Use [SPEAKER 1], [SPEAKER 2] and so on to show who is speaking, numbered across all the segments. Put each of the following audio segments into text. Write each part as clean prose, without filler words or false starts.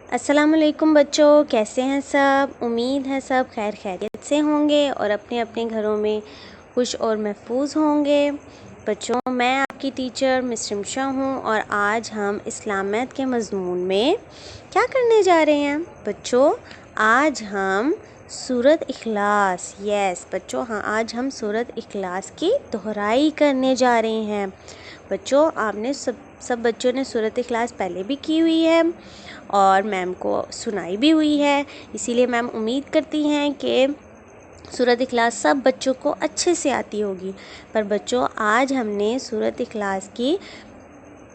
[SPEAKER 1] अस्सलाम वालेकुम बच्चों, कैसे हैं सब। उम्मीद है सब खैर खैरियत से होंगे और अपने अपने घरों में खुश और महफूज होंगे। बच्चों, मैं आपकी टीचर मिस रिमशा हूँ और आज हम इस्लामियत के मज़मून में क्या करने जा रहे हैं बच्चों। आज हम सूरत इखलास, यस बच्चों, हाँ आज हम सूरत इखलास की दोहराई करने जा रहे हैं। बच्चों, आपने सब बच्चों ने सूरत इखलास पहले भी की हुई है और मैम को सुनाई भी हुई है, इसीलिए मैम उम्मीद करती हैं कि सूरत इखलास सब बच्चों को अच्छे से आती होगी। पर बच्चों, आज हमने सूरत इखलास की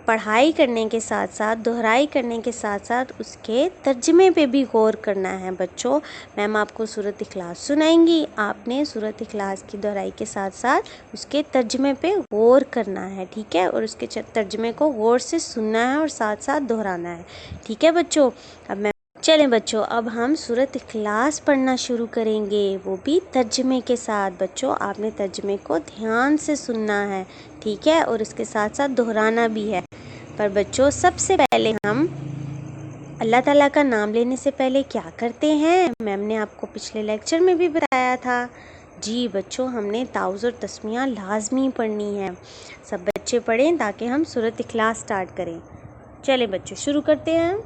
[SPEAKER 1] पढ़ाई करने के साथ साथ, दोहराई करने के साथ साथ उसके तर्जमे पे भी गौर करना है। बच्चों, मैम आपको सूरत इखलास सुनाएंगी, आपने सूरत इखलास की दोहराई के साथ साथ उसके तर्जमे पे गौर करना है, ठीक है, और उसके तर्जमे को गौर से सुनना है और साथ साथ दोहराना है, ठीक है बच्चों। अब चलें बच्चों, अब हम सूरत इखलास पढ़ना शुरू करेंगे, वो भी तर्जमे के साथ। बच्चों, आपने तर्जमे को ध्यान से सुनना है, ठीक है, और इसके साथ साथ दोहराना भी है। पर बच्चों, सबसे पहले हम अल्लाह ताला का नाम लेने से पहले क्या करते हैं, मैम ने आपको पिछले लेक्चर में भी बताया था। जी बच्चों, हमने ताउज़ और तस्मियाँ लाजमी पढ़नी है। सब बच्चे पढ़ें ताकि हम सूरत इखलास स्टार्ट करें। चलें बच्चों, शुरू करते हैं।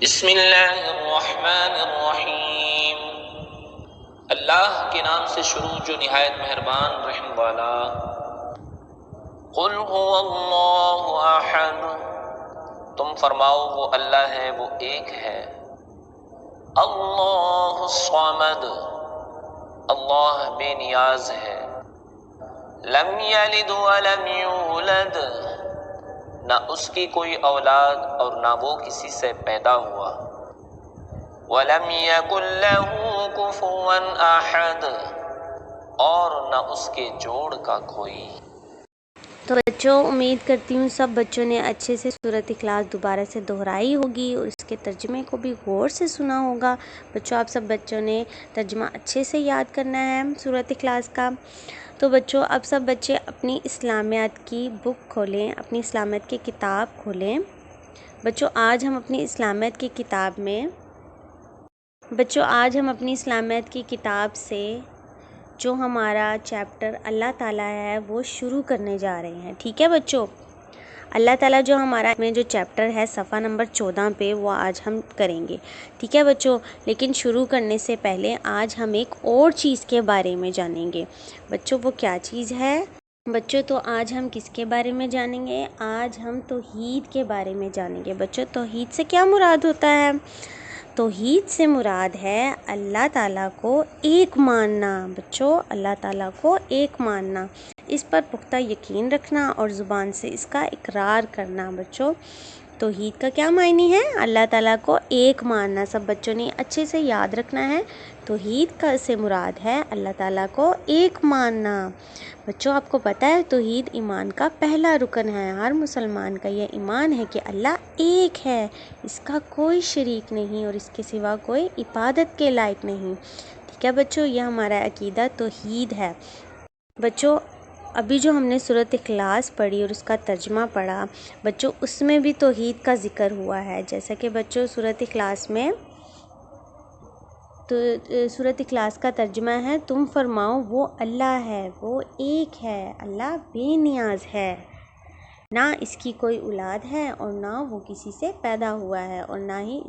[SPEAKER 2] बिस्मिल्लाहिर्रहमानिर्रहीम। अल्लाह के नाम से शुरू जो निहायत मेहरबान रहम वाला। कुल हुवल्लाहु अहद, तुम फरमाओ वो अल्लाह है, वो एक है। अल्लाहु स्वमद, अल्लाह बेनियाज है। लम यलिद वलम यूलद, ना उसकी कोई औलाद और ना वो किसी से पैदा हुआ। वलम यकुल लहू कुफुवन अहद, और ना उसके जोड़ का कोई।
[SPEAKER 1] तो बच्चों, उम्मीद करती हूँ सब बच्चों ने अच्छे से सूरत इखलास दोबारा से दोहराई होगी और इसके तर्जमे को भी गौर से सुना होगा। बच्चों, आप सब बच्चों ने तर्जमा अच्छे से याद करना है सूरत इखलास का। तो बच्चों, अब सब बच्चे अपनी इस्लामियात की बुक खोलें, अपनी इस्लामियात की किताब खोलें। बच्चों, आज हम अपनी इस्लामियात की किताब से जो हमारा चैप्टर अल्लाह ताला है वो शुरू करने जा रहे हैं, ठीक है बच्चों। अल्लाह ताला जो हमारा में जो चैप्टर है सफ़ा नंबर 14 पे, वो आज हम करेंगे, ठीक है बच्चों। लेकिन शुरू करने से पहले आज हम एक और चीज़ के बारे में जानेंगे। बच्चों, वो क्या चीज़ है बच्चों? तो आज हम किसके बारे में जानेंगे? आज हम तौहीद के बारे में जानेंगे। बच्चों, तौहीद से क्या मुराद होता है? तौहीद से मुराद है अल्लाह ताला को एक मानना। बच्चों, अल्लाह ताला को एक मानना, इस पर पुख्ता यकीन रखना और ज़ुबान से इसका इकरार करना। बच्चों, तौहीद का क्या मायने है? अल्लाह ताला को एक मानना। सब बच्चों ने अच्छे से याद रखना है। तौहीद का से मुराद है अल्लाह ताला को एक मानना। बच्चों, आपको पता है तौहीद ईमान का पहला रुकन है। हर मुसलमान का यह ईमान है कि अल्लाह एक है, इसका कोई शरीक नहीं और इसके सिवा कोई इबादत के लायक नहीं, ठीक है बच्चों। यह हमारा अकीदा तौहीद है। बच्चों, अभी जो हमने सूरत इखलास पढ़ी और उसका तर्जमा पढ़ा बच्चों, उसमें भी तौहीद का ज़िक्र हुआ है। जैसा कि बच्चों सूरत इखलास में तो सूरत इखलास का तर्जुमा है, तुम फरमाओ वो अल्लाह है, वो एक है, अल्लाह बेनियाज है, ना इसकी कोई औलाद है और ना वो किसी से पैदा हुआ है और ना ही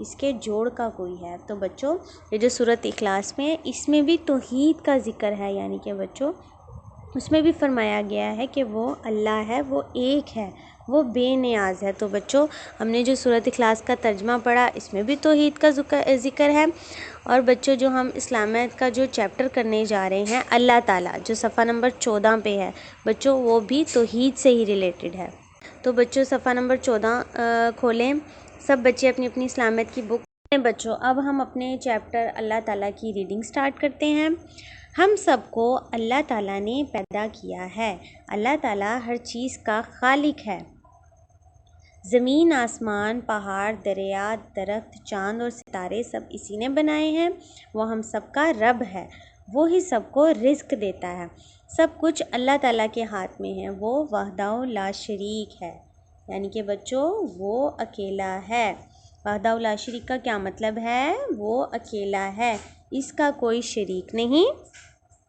[SPEAKER 1] इसके जोड़ का कोई है। तो बच्चों, ये जो सूरत इखलास में इसमें भी तौहीद का ज़िक्र है, यानी कि बच्चों उसमें भी फरमाया गया है कि वो अल्लाह है, वो एक है, वो बेनियाज है। तो बच्चों, हमने जो सूरत इखलास का तर्जमा पढ़ा इसमें भी तौहीद का ज़िक्र है। और बच्चों, जो हम इस्लामियत का जो चैप्टर करने जा रहे हैं अल्लाह ताला, जो सफ़ा नंबर 14 पे है बच्चों, वो भी तौहीद से ही रिलेटेड है। तो बच्चों, सफ़ा नंबर 14 खोलें। सब बच्चे अपनी अपनी इस्लामियत की बुक में। बच्चों, अब हम अपने चैप्टर अल्लाह ताला की रीडिंग स्टार्ट करते हैं। हम सबको अल्लाह ताला ने पैदा किया है। अल्लाह ताला हर चीज़ का खालिक है। ज़मीन, आसमान, पहाड़, दरिया, दरख्त, चाँद और सितारे सब इसी ने बनाए हैं। वो हम सब का रब है, वो ही सबको रिज़्क देता है। सब कुछ अल्लाह ताला के हाथ में है, वो वहदाहु ला शरीक है। یعنی کہ بچوں وہ اکیلا ہے۔ وحدہ لا شریک کا کیا مطلب ہے؟ وہ اکیلا ہے، اس کا کوئی شریک نہیں،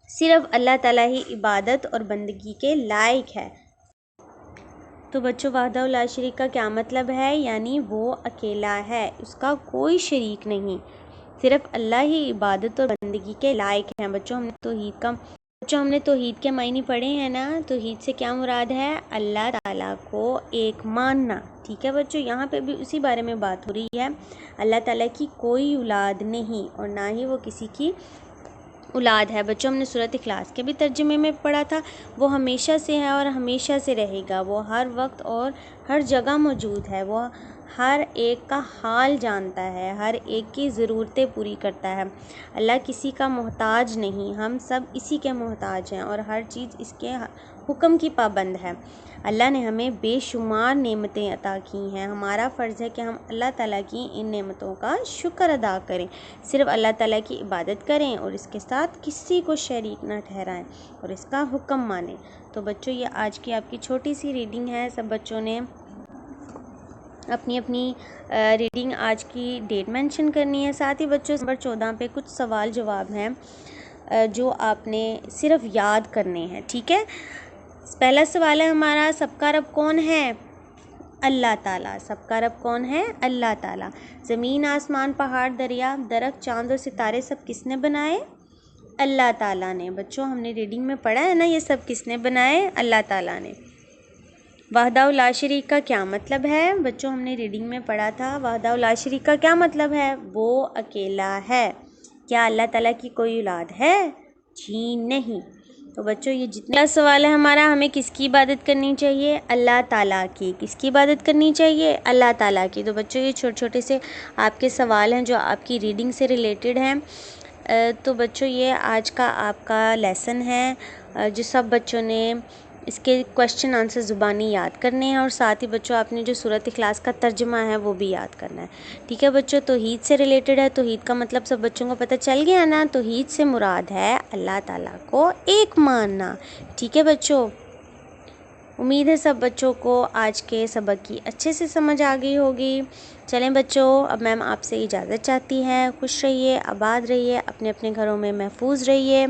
[SPEAKER 1] صرف اللہ تعالیٰ ہی عبادت اور بندگی کے لائق ہے۔ تو بچوں وحدہ لا شریک کا کیا مطلب ہے؟ یعنی وہ اکیلا ہے، اس کا کوئی شریک نہیں، صرف اللہ ہی عبادت اور بندگی کے لائق ہیں۔ بچوں ہم نے توحید کے معنی پڑھے ہیں نا۔ توحید سے کیا مراد ہے؟ اللہ تعالیٰ کو ایک ماننا، ٹھیک ہے بچوں؟ یہاں پہ بھی اسی بارے میں بات ہو رہی ہے۔ اللہ تعالیٰ کی کوئی اولاد نہیں اور نہ ہی وہ کسی کی اولاد ہے۔ بچوں ہم نے سورۃ اخلاص کے بھی ترجمے میں پڑھا تھا، وہ ہمیشہ سے ہے اور ہمیشہ سے رہے گا، وہ ہر وقت اور ہر جگہ موجود ہے، وہ ہر ایک کا حال جانتا ہے، ہر ایک کی ضرورتیں پوری کرتا ہے۔ اللہ کسی کا محتاج نہیں، ہم سب اسی کے محتاج ہیں اور ہر چیز اس کے حکم کی پابند ہے۔ اللہ نے ہمیں بے شمار نعمتیں عطا کی ہیں، ہمارا فرض ہے کہ ہم اللہ تعالیٰ کی ان نعمتوں کا شکر ادا کریں، صرف اللہ تعالیٰ کی عبادت کریں اور اس کے ساتھ کسی کو شریک نہ ٹھہرائیں اور اس کا حکم مانیں۔ تو بچوں یہ آج کی آپ کی چھوٹی سی ریڈنگ ہے۔ سب بچوں نے اپنی ریڈنگ آج کی ڈیٹ مینشن کرنی ہے، ساتھ ہی بچوں نمبر 14 پہ کچھ سوال جواب ہیں جو آپ نے صرف یاد کرنے ہیں، ٹھیک ہے؟ پہلا سوال ہے ہمارا، سب کا رب کون ہے؟ اللہ تعالیٰ۔ سب کا رب کون ہے؟ اللہ تعالیٰ۔ زمین، آسمان، پہاڑ، دریا، درخت، چاند اور ستارے سب کس نے بنائے؟ اللہ تعالیٰ نے۔ بچوں ہم نے ریڈنگ میں پڑھا ہے نا، یہ سب کس نے بنائے؟ اللہ تعالیٰ نے۔ وحدہ لا شریک کا کیا مطلب ہے؟ بچوں ہم نے ریڈنگ میں پڑھا تھا، وحدہ لا شریک کا کیا مطلب ہے؟ وہ اکیلا ہے۔ کیا اللہ تعالیٰ کی کوئی اولاد ہے؟ جی نہیں۔ تو بچوں یہ جتنا سوال ہے ہمارا، ہمیں کس کی عبادت کرنی چاہیے؟ اللہ تعالیٰ کی۔ کس کی عبادت کرنی چاہیے؟ اللہ تعالیٰ کی۔ تو بچوں یہ چھوٹے چھوٹے سے آپ کے سوال ہیں جو آپ کی ریڈنگ سے ریلیٹڈ ہیں۔ تو بچوں یہ آج کا آپ کا لیسن ہے، جو سب بچوں نے اس کے کوشچن آنسر زبانی یاد کرنے ہیں، اور ساتھ ہی بچوں آپ نے جو سورۃ اخلاص کا ترجمہ ہے وہ بھی یاد کرنا ہے، ٹھیک ہے بچوں؟ توحید سے ریلیٹڈ ہے، توحید کا مطلب سب بچوں کو پتہ چل گیا نا؟ توحید سے مراد ہے اللہ تعالیٰ کو ایک ماننا، ٹھیک ہے بچوں؟ امید ہے سب بچوں کو آج کے سبق کی اچھے سے سمجھ آ گئی ہوگی۔ چلیں بچوں اب میم آپ سے اجازت چاہتی ہے، خوش رہیے، آباد رہیے، اپنے اپنے گھروں میں محفوظ رہیے،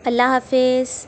[SPEAKER 1] اللہ حافظ۔